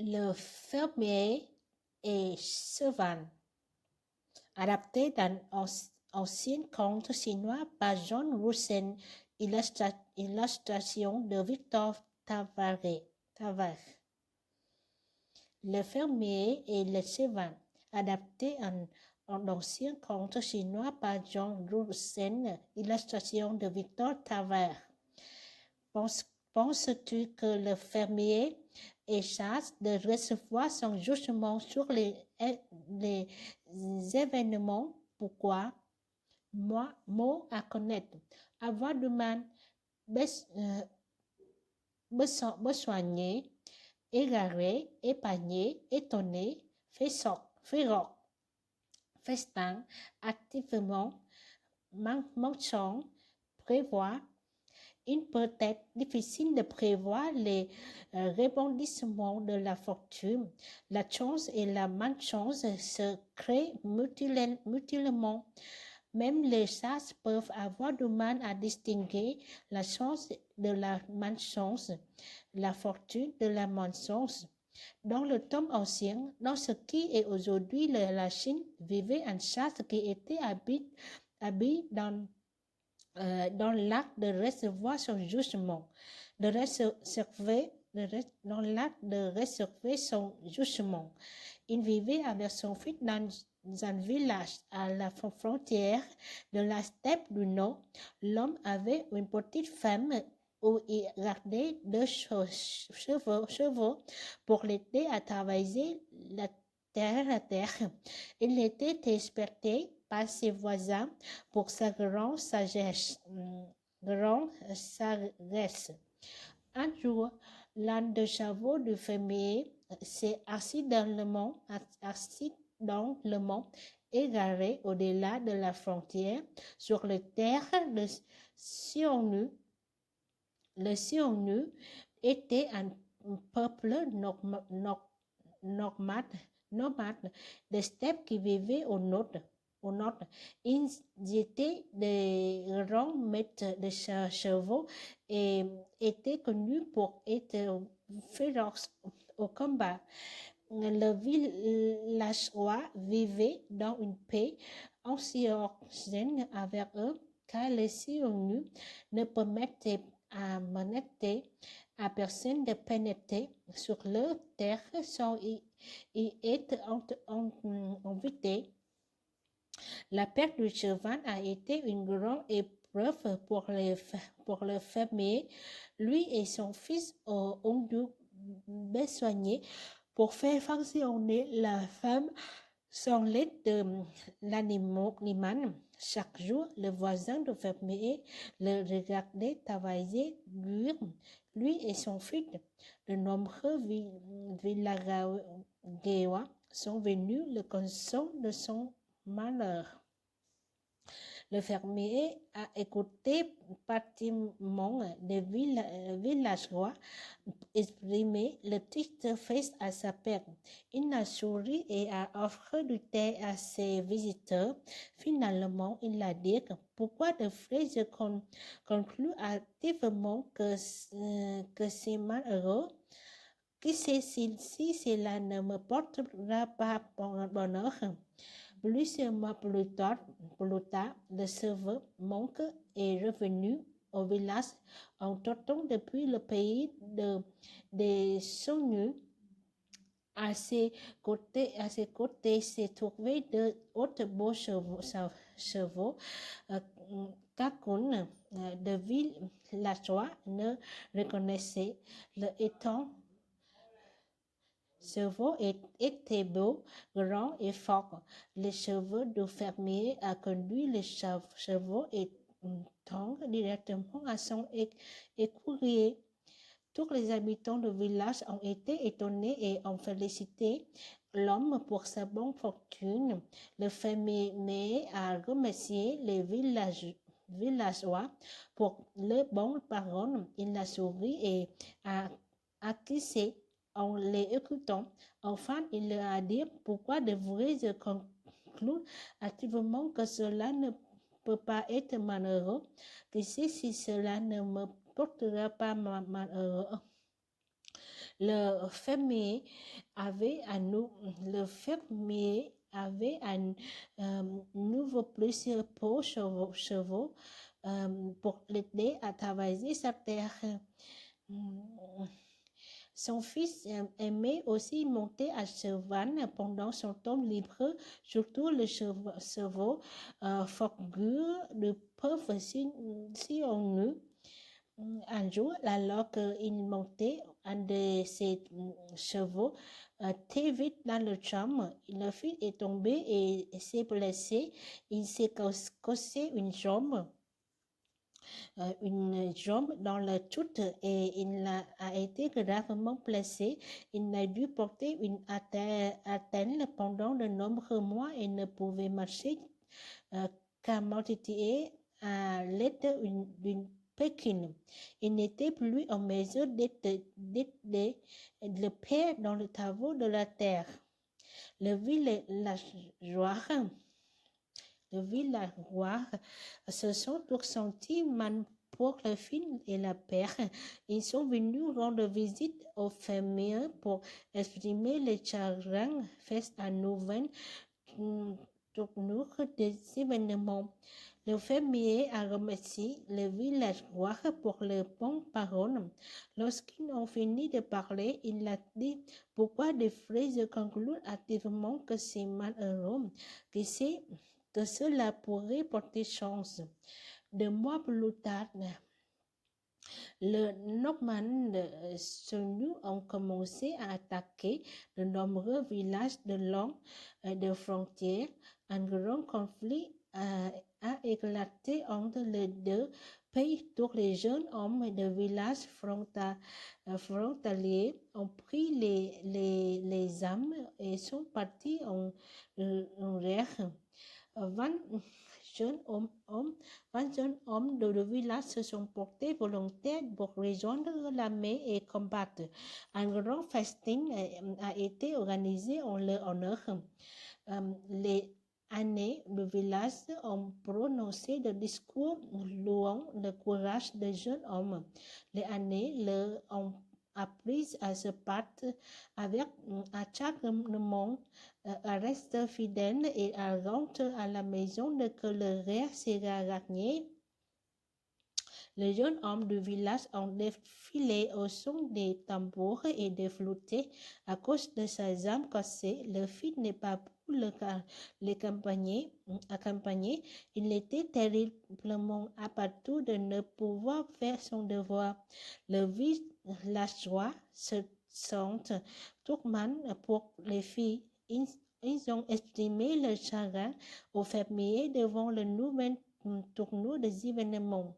Le fermier et Sevan, adapté d'un ancien conte chinois par John Russen, illustration de Victor Tavares. Le fermier et le Sevan, adapté d'un ancien conte chinois par John Russen, illustration de Victor Tavares. Penses-tu que le fermier ait chance de recevoir son jugement sur les événements? Pourquoi? Mot à connaître. Avoir du mal, besoigner, égaré, épargné, étonné, féroce, festin, activement, manchant, prévoir. Il peut être difficile de prévoir les rebondissements de la fortune. La chance et la malchance se créent mutuellement. Même les sages peuvent avoir du mal à distinguer la chance de la malchance, la fortune de la malchance. Dans le temps ancien, dans ce qui est aujourd'hui la Chine, vivait un sage qui était habillé dans l'acte de recevoir son jugement, dans l'acte de recevoir son jugement. Il vivait avec son fils dans un village à la frontière de la steppe du Nord. L'homme avait une petite ferme où il gardait 2 chevaux pour l'aider à travailler la terre. Il était respecté par ses voisins pour sa grande sagesse. Un jour, l'un des chevaux du fermier s'est assis dans le mont égaré au-delà de la frontière sur les terres de Xiongnu. Le Xiongnu était un peuple nomade de steppes qui vivait au nord. Ils étaient des grands maîtres de chevaux et étaient connus pour être féroces au combat. Le villageois vivait dans une paix anxiogène avec eux, car les Xiongnu ne permettaient à personne de pénétrer sur leur terre sans y être invité. La perte du cheval a été une grande épreuve pour le fermier. Lui et son fils ont dû besoigner pour faire fonctionner la ferme sans l'aide de l'animal. Chaque jour, le voisin du fermier le regardait travailler dur, lui et son fils. De nombreux villageois sont venus le consoler de son malheur. Le fermier a écouté patiemment des villageois exprimer le triste face à sa perte. Il a souri et a offert du thé à ses visiteurs. Finalement, il a dit pourquoi devrais-je conclure activement que c'est malheureux? Qui sait si cela ne me portera pas bonheur? Plusieurs mois plus tard, le serveur Monk est revenu au village en trottant depuis le pays des Xiongnu. À ses côtés se trouvaient deux autres beaux chevaux. Qu'aucun de villageois ne reconnaissait. Le étang chevaux était beau, grand et fort. Le chevaux du fermier a conduit les chevaux et Tong directement à son écurie. Tous les habitants du village ont été étonnés et ont félicité l'homme pour sa bonne fortune. Le fermier a remercié les villageois pour leurs bonnes paroles. Il a souri et a acquiescé en les écoutant. Enfin, il leur a dit pourquoi devrais-je conclure activement que cela ne peut pas être malheureux? Qui sait si cela ne me portera pas malheureux? Le fermier avait un nouveau plusieurs pour chevaux pour l'aider à travailler sa terre. Son fils aimait aussi monter à cheval pendant son temps libre, surtout le chevaux figure de pauvre si on eut. Un jour, alors qu'il montait un de ses chevaux très vite dans le champ, le fils est tombé et s'est blessé. Il s'est cassé une jambe dans le chute et il a été gravement blessé. Il a dû porter une attelle pendant de nombreux mois et ne pouvait marcher qu'à moitié à l'aide d'une pékine. Il n'était plus en mesure d'être le père dans le travaux de la terre. Le villageois se sont tous sentis mal pour le fils et la père. Ils sont venus rendre visite aux fermiers pour exprimer les chagrins faits à nouvelle tournure des événements. Le fermier a remercié les villageois pour leurs bonnes paroles. Lorsqu'ils ont fini de parler, il a dit pourquoi des phrases concluent activement que c'est malheureux, que cela pourrait porter chance. 2 mois plus tard, les Normands Sonnus ont commencé à attaquer de nombreux villages de long de frontières. Un grand conflit a éclaté entre les deux pays. Tous les jeunes hommes de villages frontaliers ont pris les armes et sont partis en guerre. 20 jeunes hommes de village se sont portés volontaires pour rejoindre l'armée et combattre. Un grand festin a été organisé en leur honneur. Les aînés du village ont prononcé des discours louant le courage des jeunes hommes. Les aînés leur ont appris à se battre avec acharnement, à rester fidèles et à rentrer à la maison dès que le rêve sera gagné. Les jeunes hommes du village ont défilé au son des tambours et des flûtes. À cause de ses armes cassées, le fils n'est pas pu l'accompagner. Il était terriblement abattu de ne pouvoir faire son devoir. Le villageois se sentent tourmentés pour les filles. Ils ont exprimé leur chagrin aux fermiers devant le nouvel tournure des événements.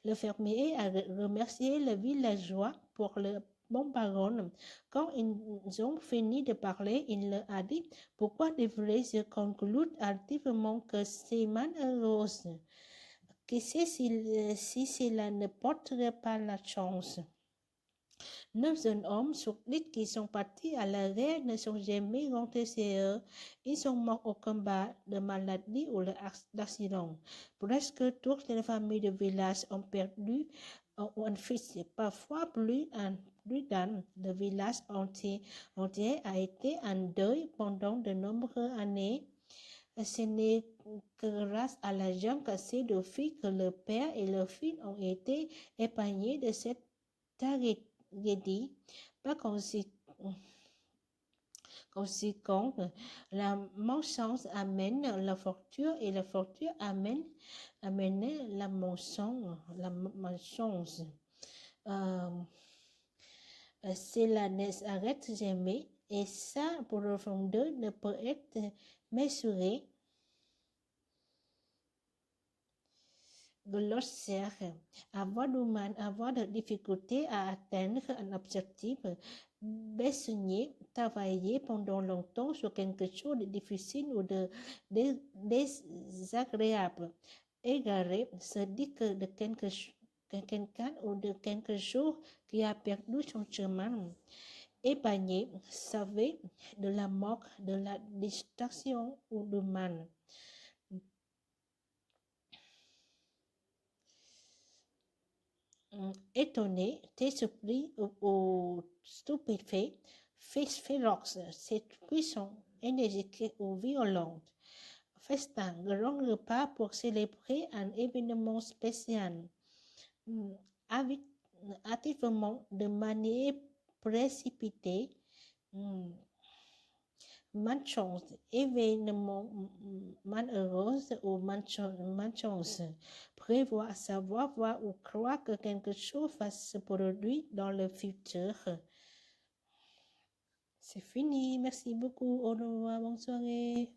Le fermier a remercié le villageois pour le bon parole. Quand ils ont fini de parler, il leur a dit pourquoi devrais-je conclure activement que c'est malheureux? Qui sait si cela ne porterait pas la chance? 9 jeunes hommes sur 10 qui sont partis à la guerre ne sont jamais rentrés chez eux. Ils sont morts au combat, de maladie ou d'accident. Presque toutes les familles de village ont perdu un fils. Parfois plus d'un. Le village entier a été en deuil pendant de nombreuses années. Ce n'est que grâce à la jambe cassée de filles que le père et le fils ont été épargnés de cette tragédie. Par conséquent, la malchance amène la fortune et la fortune amène la malchance. Cela ne s'arrête jamais et sa profondeur ne peut être mesurée. Glossaire. Avoir de difficultés à atteindre un objectif, besogner, travailler pendant longtemps sur quelque chose de difficile ou de désagréable. Égarer, se dit que de quelqu'un ou de quelque chose qui a perdu son chemin. Épargner, sauver de la mort, de la distraction ou du mal. Étonné, t'es surpris ou stupéfait, féroce, c'est puissant, énergique ou violent. Festin, grand repas pour célébrer un événement spécial. Activement, de manière précipitée, malchance, événement malheureux ou malchance. Prévoir, savoir, voir ou croire que quelque chose va se produire dans le futur. C'est fini. Merci beaucoup. Au revoir. Bonne soirée.